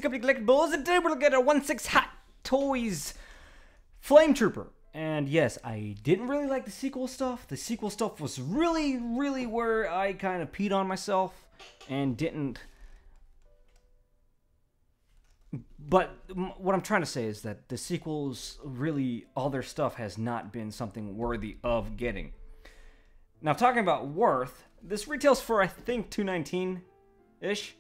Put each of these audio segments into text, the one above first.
Company Collectibles, and today we're looking at a 1/6 Hot Toys Flametrooper. And yes, I didn't really like the sequel stuff. The sequel stuff was really where I kind of peed on myself and didn't. But what I'm trying to say is that the sequels, really, all their stuff has not been something worthy of getting. Now, talking about worth, this retails for, I think, $2.19-ish.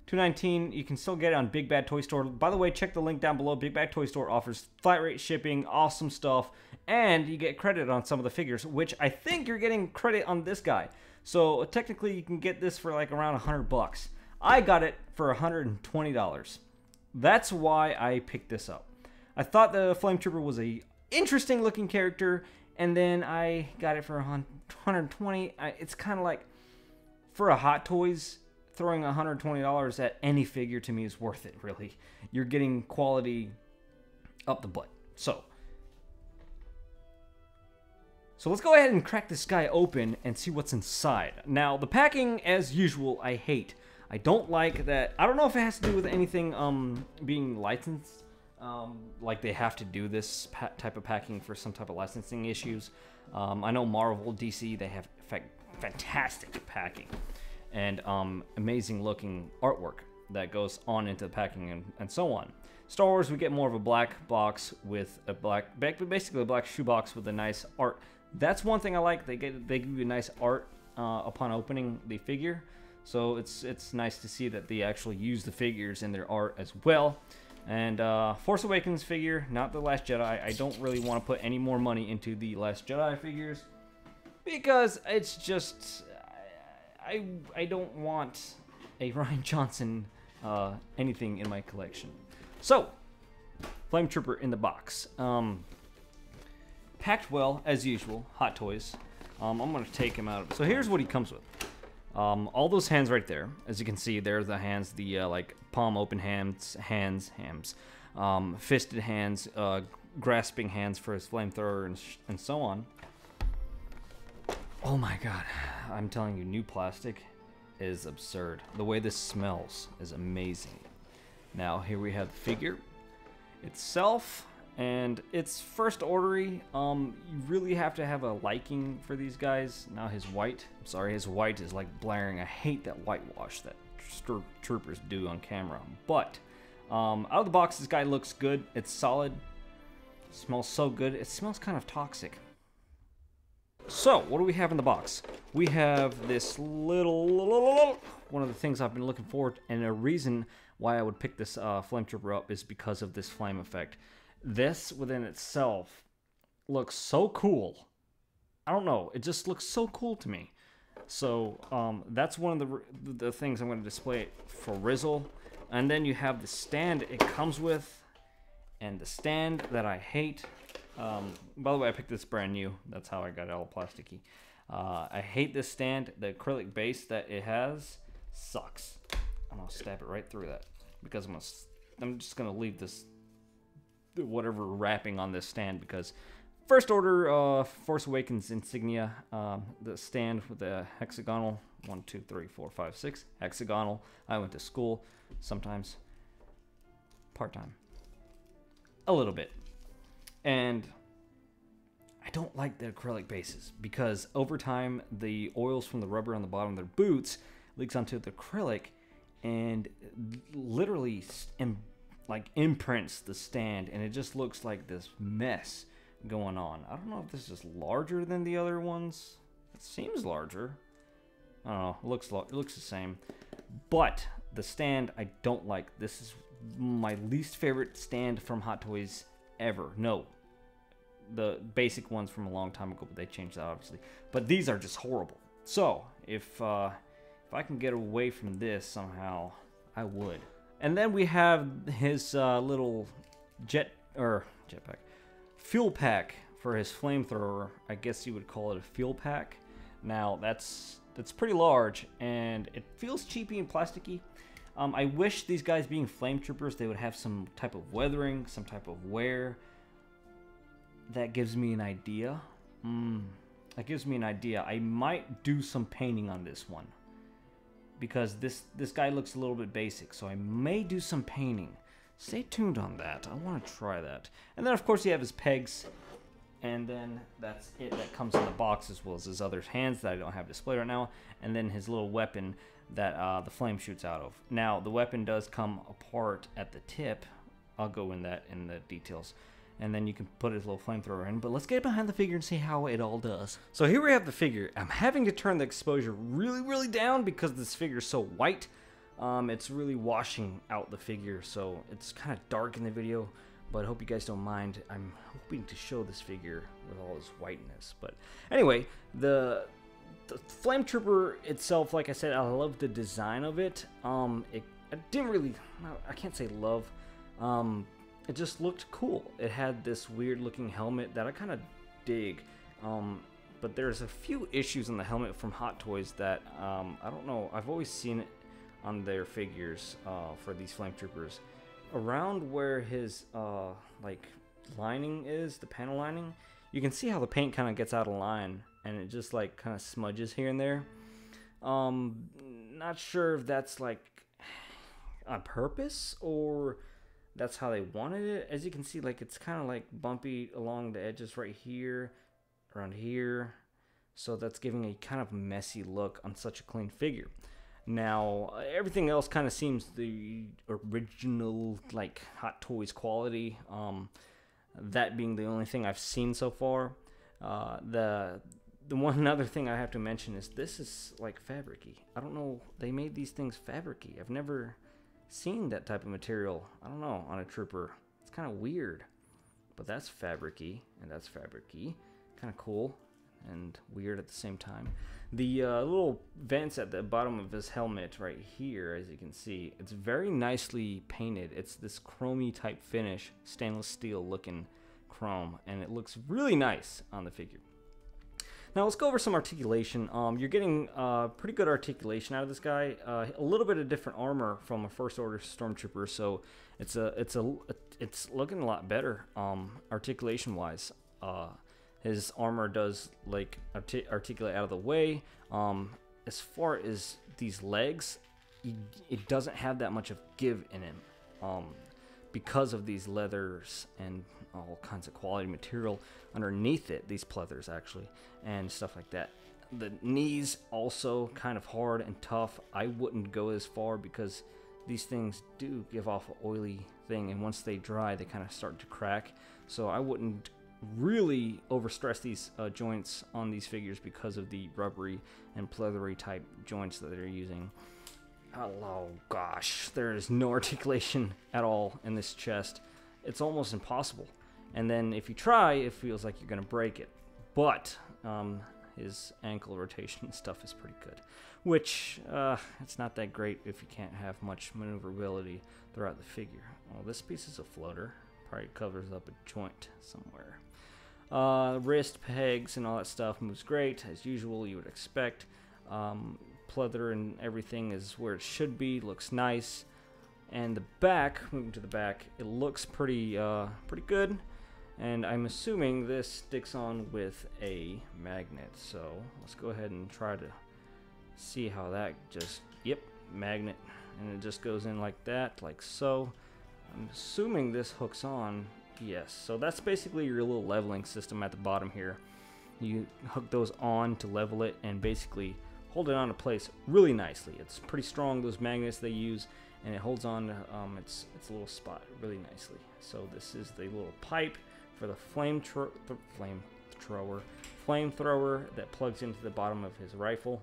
$2.19. You can still get it on Big Bad Toy Store. By the way, check the link down below. Big Bad Toy Store offers flat rate shipping, awesome stuff, and you get credit on some of the figures, which I think you're getting credit on this guy. So technically, you can get this for like around $100. I got it for $120. That's why I picked this up. I thought the Flametrooper was a interesting looking character, and then I got it for $120. It's kind of like, for a Hot Toys, throwing $120 at any figure to me is worth it, really. You're getting quality up the butt. So let's go ahead and crack this guy open and see what's inside. Now, the packing, as usual, I hate. I don't like that. I don't know if it has to do with anything being licensed. Like they have to do this type of packing for some type of licensing issues. I know Marvel, DC, they have fantastic packing and amazing looking artwork that goes on into the packing and so on. Star Wars, we get more of a black box with a basically a black shoebox with a nice art. That's one thing I like. They give you nice art upon opening the figure, so it's nice to see that they actually use the figures in their art as well. And Force Awakens figure, not the Last Jedi. I don't really want to put any more money into the Last Jedi figures because it's just I don't want a Rian Johnson anything in my collection. So, Flametrooper in the box. Packed well, as usual, Hot Toys. I'm going to take him out. So here's what he comes with. All those hands right there. As you can see, there's the hands, the like palm open hands, fisted hands, grasping hands for his flamethrower, and so on. Oh my god, I'm telling you, new plastic is absurd. The way this smells is amazing. Now, here we have the figure itself, and it's first ordery. You really have to have a liking for these guys. Now his white, I'm sorry, his white is like blaring. I hate that whitewash that troopers do on camera. But out of the box, this guy looks good. It's solid. It smells so good. It smells kind of toxic. So, what do we have in the box? We have this little, one of the things I've been looking for, and a reason why I would pick this Flametrooper up is because of this flame effect. This, within itself, looks so cool. I don't know, it just looks so cool to me. So, that's one of the things I'm going to display for Rizzle. And then you have the stand it comes with, and the stand that I hate. By the way, I picked this brand new. That's how I got it all plasticky. I hate this stand. The acrylic base that it has sucks. I'm gonna stab it right through that because I'm just gonna leave this whatever wrapping on this stand because first order Force Awakens insignia. The stand with the hexagonal 1, 2, 3, 4, 5, 6 hexagonal. I went to school sometimes part-time a little bit. And I don't like the acrylic bases because over time the oils from the rubber on the bottom of their boots leaks onto the acrylic and literally imprints the stand, and it just looks like this mess going on. I don't know if this is larger than the other ones. It seems larger. I don't know. It looks the same. But the stand I don't like. This is my least favorite stand from Hot Toys ever. No, the basic ones from a long time ago, but they changed that obviously. But these are just horrible. So if I can get away from this somehow, I would. And then we have his little fuel pack for his flamethrower. I guess you would call it a fuel pack. Now that's pretty large, and it feels cheapy and plasticky. I wish these guys being Flametroopers, they would have some type of weathering, some type of wear. That gives me an idea. That gives me an idea. I might do some painting on this one. because this guy looks a little bit basic, so I may do some painting. Stay tuned on that. I want to try that. And then of course you have his pegs, and then that's it. That comes in the box, as well as his other hands that I don't have displayed right now, and then his little weapon that the flame shoots out of. Now the weapon does come apart at the tip. I'll go in that in the details. And then you can put his little flamethrower in. But let's get behind the figure and see how it all does. So here we have the figure. I'm having to turn the exposure really, really down because this figure is so white. It's really washing out the figure, so it's kind of dark in the video. But I hope you guys don't mind. I'm hoping to show this figure with all his whiteness. But anyway, the Flametrooper itself, like I said, I love the design of it. I didn't really, I can't say love. It just looked cool. It had this weird looking helmet that I kind of dig, but there's a few issues in the helmet from Hot Toys that I don't know. I've always seen it on their figures for these Flametroopers. Around where his like lining is, the panel lining, you can see how the paint kind of gets out of line and it just like kind of smudges here and there. Not sure if that's like on purpose or that's how they wanted it. As you can see, like it's kind of like bumpy along the edges right here, around here. So that's giving a kind of messy look on such a clean figure. Now, everything else kind of seems the original, like, Hot Toys quality. That being the only thing I've seen so far. The one other thing I have to mention is this is, like, fabric-y. I don't know, they made these things fabric-y. I've never seen that type of material, I don't know, on a trooper. It's kind of weird. But that's fabric-y, and that's fabric-y. Kind of cool and weird at the same time. The little vents at the bottom of his helmet right here, as you can see, it's very nicely painted. It's this chromey type finish, stainless steel looking chrome, and it looks really nice on the figure. Now let's go over some articulation. You're getting pretty good articulation out of this guy. A little bit of different armor from a First Order Stormtrooper, so it's looking a lot better articulation wise. His armor does like articulate out of the way. As far as these legs, it doesn't have that much of give in him because of these leathers and all kinds of quality material underneath it, these pleathers actually, and stuff like that. The knees also kind of hard and tough. I wouldn't go as far because these things do give off an oily thing, and once they dry they kind of start to crack, so I wouldn't really overstress these joints on these figures because of the rubbery and pleathery type joints that they're using. Oh gosh, there is no articulation at all in this chest. It's almost impossible, and then if you try, it feels like you're gonna break it. But his ankle rotation and stuff is pretty good, which it's not that great if you can't have much maneuverability throughout the figure. Well, this piece is a floater, probably covers up a joint somewhere. Wrist pegs and all that stuff moves great, as usual, you would expect. Pleather and everything is where it should be, looks nice. And the back, moving to the back, it looks pretty good. And I'm assuming this sticks on with a magnet, so let's go ahead and try to see how that just, yep, magnet. And it just goes in like that, like so. I'm assuming this hooks on. Yes, so that's basically your little leveling system at the bottom here. You hook those on to level it and basically hold it on to place really nicely. It's pretty strong, those magnets they use, and it holds on to its little spot really nicely. So this is the little pipe for the flamethrower that plugs into the bottom of his rifle,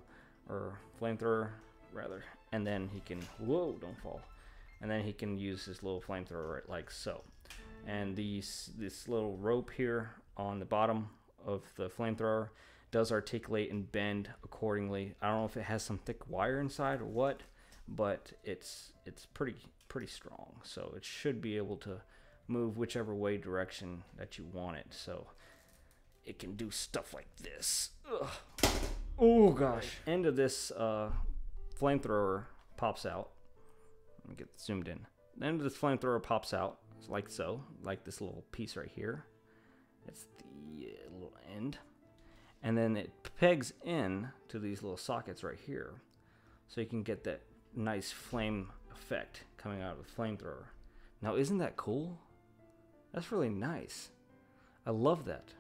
or flamethrower rather, and then he can, whoa, don't fall. And then he can use his little flamethrower right like so. And this little rope here on the bottom of the flamethrower does articulate and bend accordingly. I don't know if it has some thick wire inside or what, but it's pretty strong. So it should be able to move whichever way direction that you want it. So it can do stuff like this. Ugh. Oh gosh. End of this flamethrower pops out. Let me get zoomed in. The end of this flamethrower pops out, like so, like this little piece right here. It's the little end. And then it pegs in to these little sockets right here. so you can get that nice flame effect coming out of the flamethrower. Now, isn't that cool? That's really nice. I love that.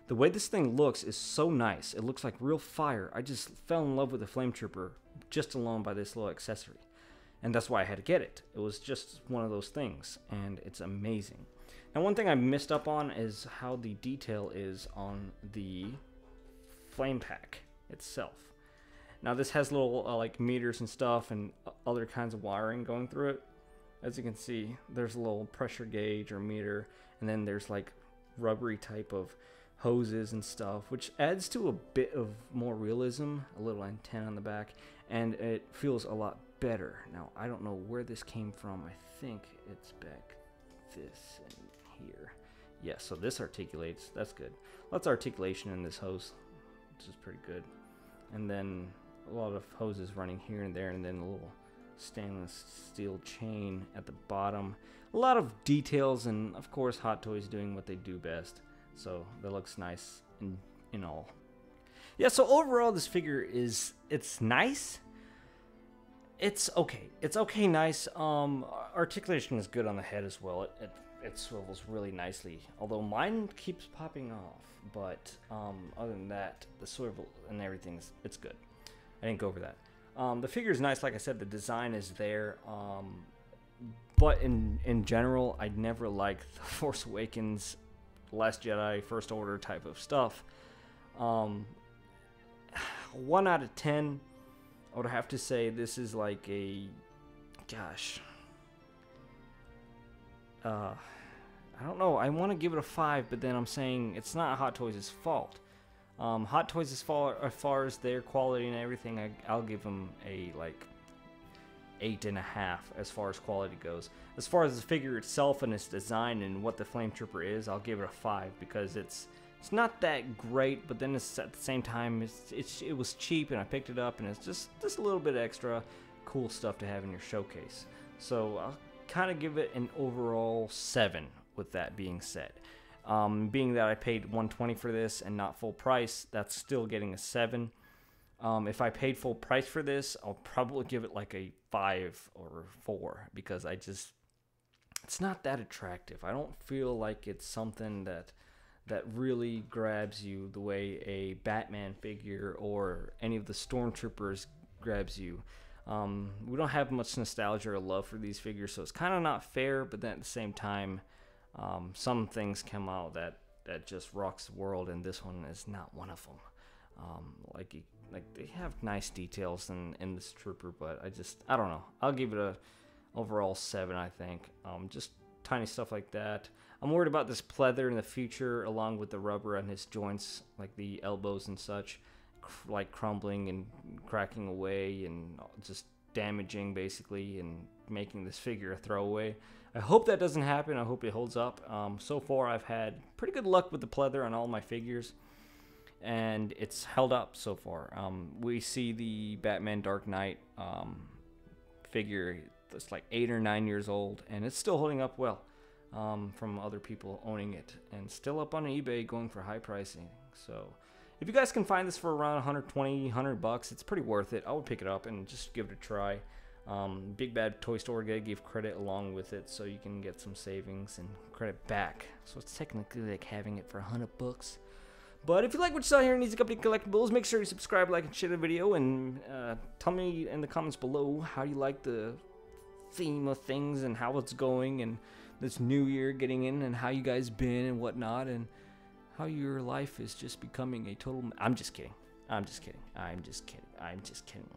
The way this thing looks is so nice. It looks like real fire. I just fell in love with the Flametrooper just alone by this little accessory. And that's why I had to get it. It was just one of those things, and it's amazing. Now, one thing I missed up on is how the detail is on the flame pack itself. Now, this has little like meters and stuff and other kinds of wiring going through it. As you can see, there's a little pressure gauge or meter, and then there's like rubbery type of hoses and stuff, which adds to a bit of more realism, a little antenna on the back, and it feels a lot better. Now, I don't know where this came from. I think it's back this and here. Yeah, so this articulates. That's good. Lots of articulation in this hose, which is pretty good. And then a lot of hoses running here and there, and then a little stainless steel chain at the bottom. A lot of details, and of course Hot Toys doing what they do best. So that looks nice in all. Yeah, so overall this figure it's nice. It's okay. It's okay nice. Articulation is good on the head as well. It swivels really nicely. Although mine keeps popping off. But other than that, the swivel and everything it's good. I didn't go over that. The figure is nice, like I said, the design is there. But in general, I never liked the Force Awakens, Last Jedi, First Order type of stuff. 1 out of 10, I would have to say this is like a, gosh, I don't know. I want to give it a 5, but then I'm saying it's not Hot Toys' fault. Hot Toys, as far as their quality and everything, I'll give them a like 8.5 as far as quality goes. As far as the figure itself and its design and what the Flametrooper is, I'll give it a 5 because it's not that great, but then it's at the same time it was cheap and I picked it up and it's just a little bit extra cool stuff to have in your showcase. So I'll kind of give it an overall 7 with that being said. Being that I paid $120 for this and not full price, that's still getting a 7. If I paid full price for this, I'll probably give it like a 5 or 4 because it's not that attractive. I don't feel like it's something that really grabs you the way a Batman figure or any of the Stormtroopers grabs you. We don't have much nostalgia or love for these figures, so it's kind of not fair, but then at the same time, some things come out that just rocks the world, and this one is not one of them. Like they have nice details in this trooper, but I don't know. I'll give it a overall 7, I think. Just tiny stuff like that. I'm worried about this pleather in the future, along with the rubber on his joints, like the elbows and such, like crumbling and cracking away and just damaging basically and making this figure a throwaway. I hope that doesn't happen. I hope it holds up. So far I've had pretty good luck with the pleather on all my figures, and it's held up so far. We see the Batman Dark Knight figure that's like 8 or 9 years old, and it's still holding up well from other people owning it, and still up on eBay going for high pricing. So if you guys can find this for around $120-$100, it's pretty worth it. I would pick it up and just give it a try. Big Bad Toy Store gotta give credit along with it, so you can get some savings and credit back. So it's technically like having it for $100. But if you like what you saw here in Easy Company Collectibles, make sure you subscribe, like, and share the video, and tell me in the comments below how you like the theme of things and how it's going, and this new year getting in, and how you guys been and whatnot, and how your life is just becoming a total... I'm just kidding. I'm just kidding. I'm just kidding. I'm just kidding.